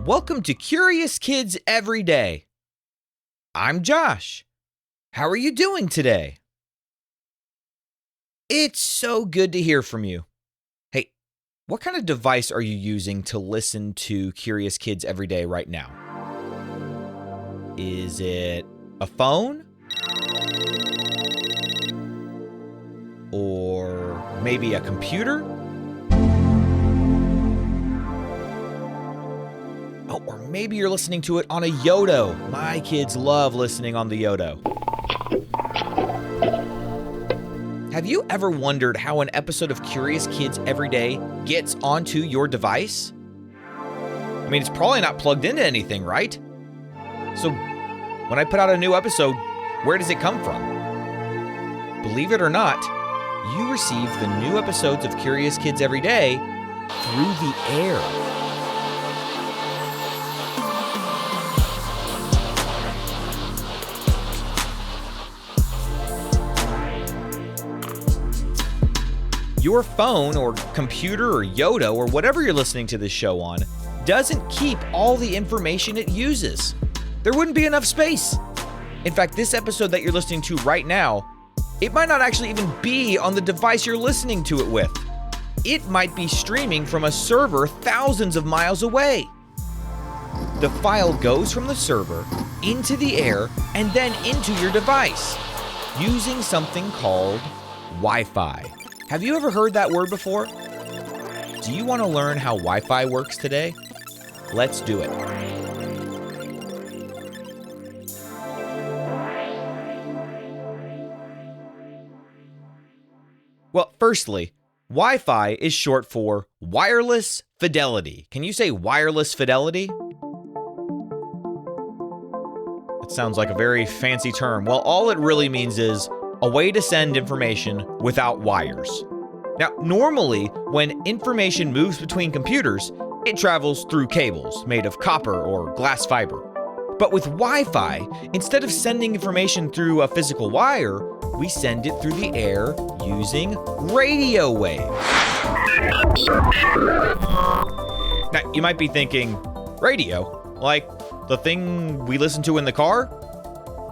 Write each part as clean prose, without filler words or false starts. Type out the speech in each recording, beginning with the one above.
Welcome to Curious Kids Every Day. I'm Josh. How are you doing today? It's so good to hear from you. Hey, what kind of device are you using to listen to Curious Kids Every Day right now? Is it a phone? Or maybe a computer? Oh, or maybe you're listening to it on a Yoto. My kids love listening on the Yoto. Have you ever wondered how an episode of Curious Kids Every Day gets onto your device? I mean, it's probably not plugged into anything, right? So, when I put out a new episode, where does it come from? Believe it or not, you receive the new episodes of Curious Kids Every Day through the air. Your phone or computer or Yoto or whatever you're listening to this show on doesn't keep all the information it uses. There wouldn't be enough space. In fact, this episode that you're listening to right now, it might not actually even be on the device you're listening to it with. It might be streaming from a server thousands of miles away. The file goes from the server into the air and then into your device using something called Wi-Fi. Have you ever heard that word before? Do you want to learn how Wi-Fi works today? Let's do it. Well, firstly, Wi-Fi is short for wireless fidelity. Can you say wireless fidelity? That sounds like a very fancy term. Well, all it really means is a way to send information without wires. Now, normally, when information moves between computers, it travels through cables made of copper or glass fiber. But with Wi-Fi, instead of sending information through a physical wire, we send it through the air using radio waves. Now, you might be thinking, radio? Like the thing we listen to in the car?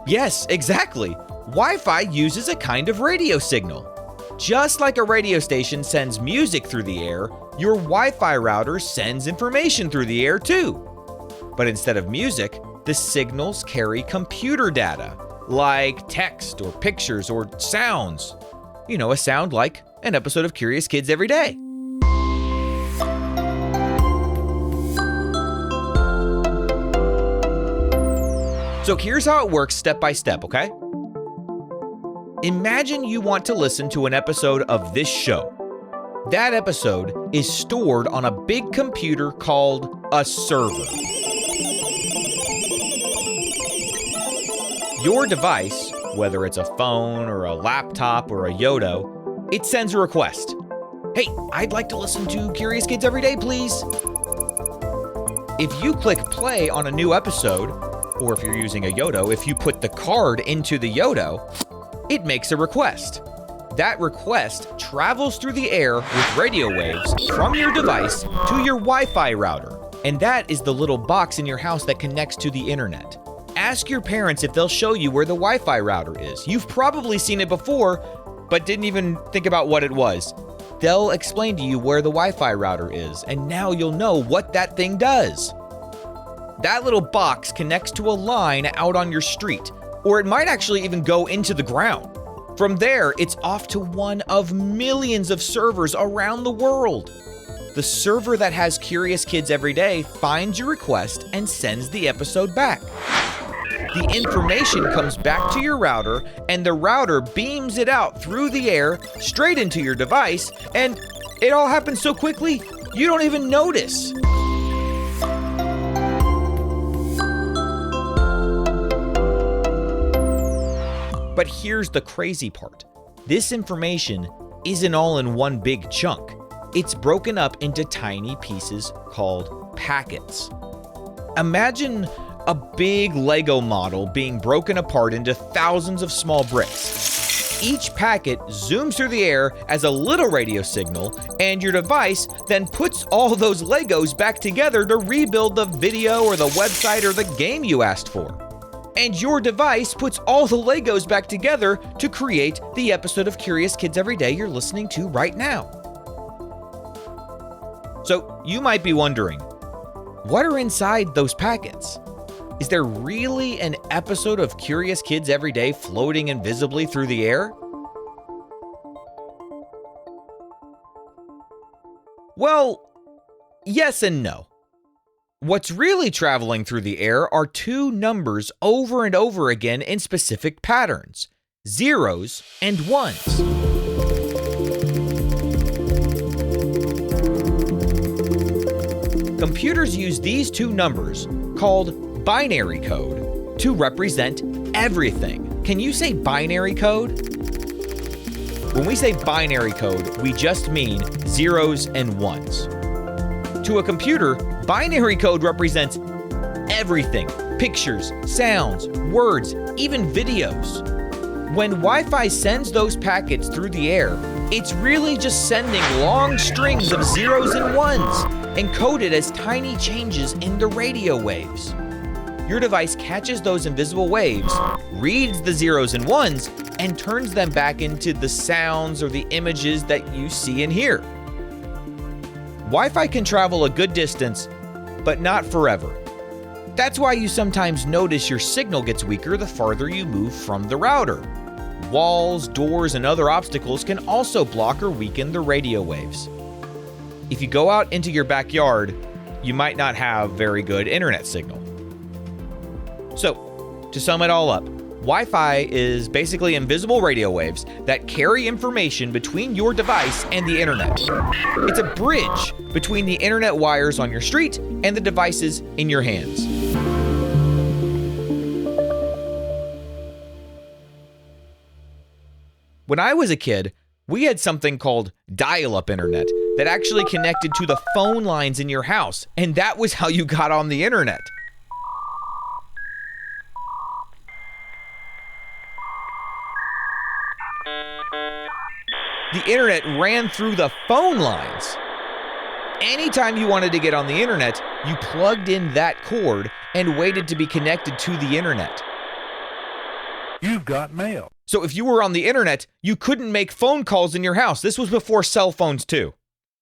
Yes, exactly. Wi-Fi uses a kind of radio signal. Just like a radio station sends music through the air, your Wi-Fi router sends information through the air too. But instead of music, the signals carry computer data, like text or pictures or sounds. You know, a sound like an episode of Curious Kids Every Day. So here's how it works step by step, okay? Imagine you want to listen to an episode of this show. That episode is stored on a big computer called a server. Your device, whether it's a phone or a laptop or a Yoto, it sends a request. Hey, I'd like to listen to Curious Kids Every Day, please. If you click play on a new episode, or if you're using a Yoto, if you put the card into the Yoto, it makes a request. That request travels through the air with radio waves from your device to your Wi-Fi router. And that is the little box in your house that connects to the internet. Ask your parents if they'll show you where the Wi-Fi router is. You've probably seen it before, but didn't even think about what it was. They'll explain to you where the Wi-Fi router is, and now you'll know what that thing does. That little box connects to a line out on your street, or it might actually even go into the ground. From there, it's off to one of millions of servers around the world. The server that has Curious Kids Every Day finds your request and sends the episode back. The information comes back to your router, and the router beams it out through the air straight into your device, and it all happens so quickly, you don't even notice. But here's the crazy part. This information isn't all in one big chunk. It's broken up into tiny pieces called packets. Imagine a big Lego model being broken apart into thousands of small bricks. Each packet zooms through the air as a little radio signal, and your device then puts all those Legos back together to rebuild the video or the website or the game you asked for. And your device puts all the Legos back together to create the episode of Curious Kids Every Day you're listening to right now. So you might be wondering, what are inside those packets? Is there really an episode of Curious Kids Every Day floating invisibly through the air? Well, yes and no. What's really traveling through the air are two numbers over and over again in specific patterns, zeros and ones. Computers use these two numbers, called binary code, to represent everything. Can you say binary code? When we say binary code, we just mean zeros and ones. To a computer, binary code represents everything: pictures, sounds, words, even videos. When Wi-Fi sends those packets through the air, it's really just sending long strings of zeros and ones, encoded as tiny changes in the radio waves. Your device catches those invisible waves, reads the zeros and ones, and turns them back into the sounds or the images that you see and hear. Wi-Fi can travel a good distance, but not forever. That's why you sometimes notice your signal gets weaker the farther you move from the router. Walls, doors, and other obstacles can also block or weaken the radio waves. If you go out into your backyard, you might not have very good internet signal. So, to sum it all up, Wi-Fi is basically invisible radio waves that carry information between your device and the internet. It's a bridge between the internet wires on your street and the devices in your hands. When I was a kid, we had something called dial-up internet that actually connected to the phone lines in your house, and that was how you got on the internet. The internet ran through the phone lines. Anytime you wanted to get on the internet, you plugged in that cord and waited to be connected to the internet. You've got mail. So if you were on the internet, you couldn't make phone calls in your house. This was before cell phones too.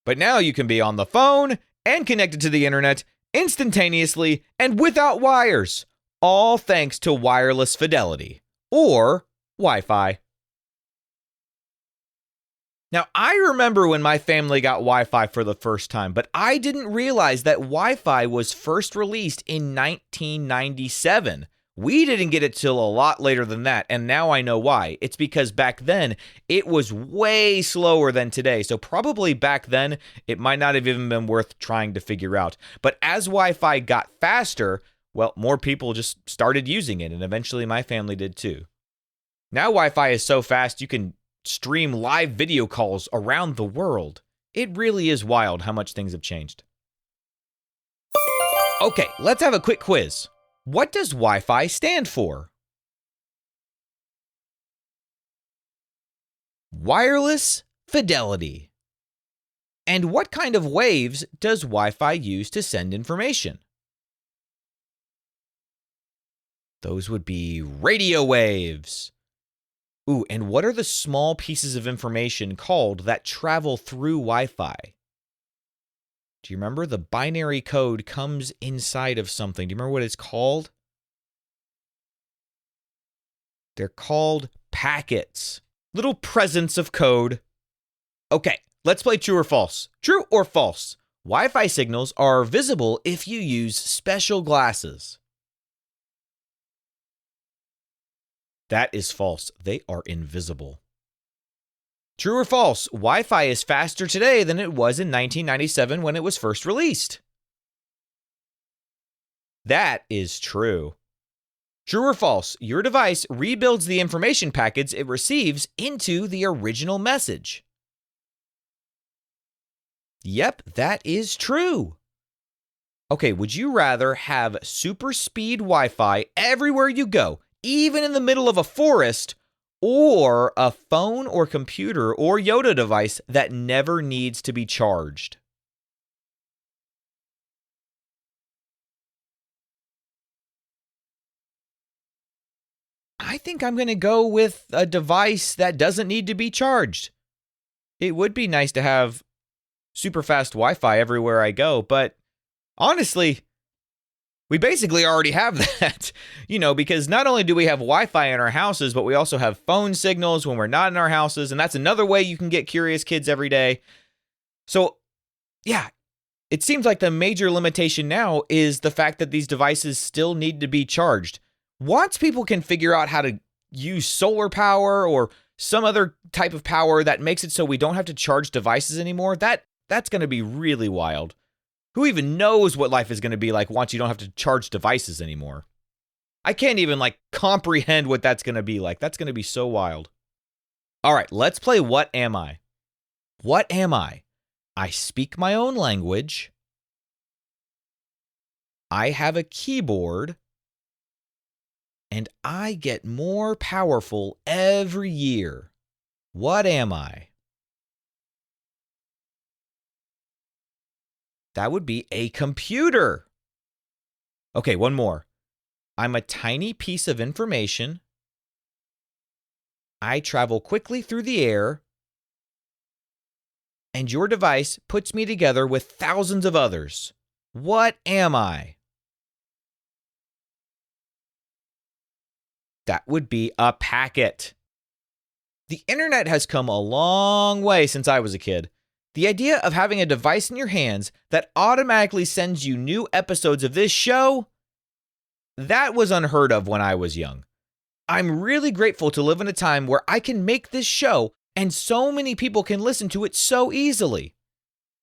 But now you can be on the phone and connected to the internet instantaneously and without wires, all thanks to wireless fidelity, or Wi-Fi. Now, I remember when my family got Wi-Fi for the first time, but I didn't realize that Wi-Fi was first released in 1997. We didn't get it till a lot later than that, and now I know why. It's because back then, it was way slower than today, so probably back then, it might not have even been worth trying to figure out. But as Wi-Fi got faster, well, more people just started using it, and eventually my family did too. Now Wi-Fi is so fast, you can stream live video calls around the world. It really is wild how much things have changed. Okay, let's have a quick quiz. What does Wi-Fi stand for? Wireless fidelity. And what kind of waves does Wi-Fi use to send information? Those would be radio waves. Ooh, and what are the small pieces of information called that travel through Wi-Fi? Do you remember? The binary code comes inside of something. Do you remember what it's called? They're called packets. Little presents of code. Okay, let's play true or false. True or false? Wi-Fi signals are visible if you use special glasses. That is false. They are invisible. True or false? Wi-Fi is faster today than it was in 1997 when it was first released. That is true. True or false? Your device rebuilds the information packets it receives into the original message. Yep, that is true. Okay, would you rather have super speed Wi-Fi everywhere you go, even in the middle of a forest, or a phone or computer or Yoto device that never needs to be charged? I think I'm going to go with a device that doesn't need to be charged. It would be nice to have super fast Wi-Fi everywhere I go, but honestly, we basically already have that, because not only do we have Wi-Fi in our houses, but we also have phone signals when we're not in our houses, and that's another way you can get curious kids every day. So, yeah, it seems like the major limitation now is the fact that these devices still need to be charged. Once people can figure out how to use solar power or some other type of power that makes it so we don't have to charge devices anymore, that's going to be really wild. Who even knows what life is going to be like once you don't have to charge devices anymore? I can't even comprehend what that's going to be like. That's going to be so wild. All right, let's play What Am I? What am I? I speak my own language. I have a keyboard. And I get more powerful every year. What am I? That would be a computer. Okay, one more. I'm a tiny piece of information. I travel quickly through the air. And your device puts me together with thousands of others. What am I? That would be a packet. The internet has come a long way since I was a kid. The idea of having a device in your hands that automatically sends you new episodes of this show, that was unheard of when I was young. I'm really grateful to live in a time where I can make this show and so many people can listen to it so easily.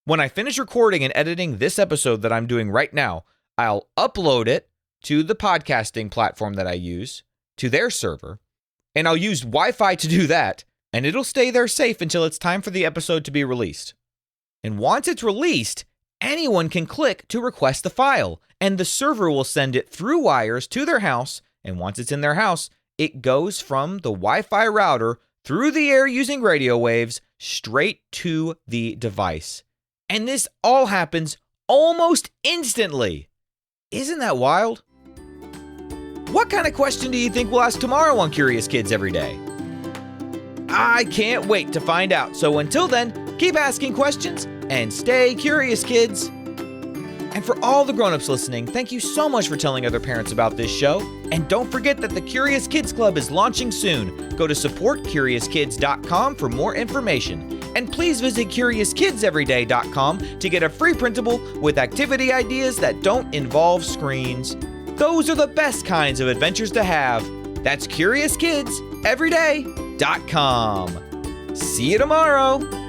When I finish recording and editing this episode that I'm doing right now, I'll upload it to the podcasting platform that I use, to their server, and I'll use Wi-Fi to do that, and it'll stay there safe until it's time for the episode to be released. And once it's released, anyone can click to request the file, and the server will send it through wires to their house, and once it's in their house, it goes from the Wi-Fi router through the air using radio waves straight to the device. And this all happens almost instantly. Isn't that wild? What kind of question do you think we'll ask tomorrow on Curious Kids Every Day? I can't wait to find out. So until then, keep asking questions and stay curious, kids. And for all the grown-ups listening, thank you so much for telling other parents about this show. And don't forget that the Curious Kids Club is launching soon. Go to supportcuriouskids.com for more information. And please visit CuriousKidsEveryday.com to get a free printable with activity ideas that don't involve screens. Those are the best kinds of adventures to have. That's CuriousKidsEveryday.com. See you tomorrow.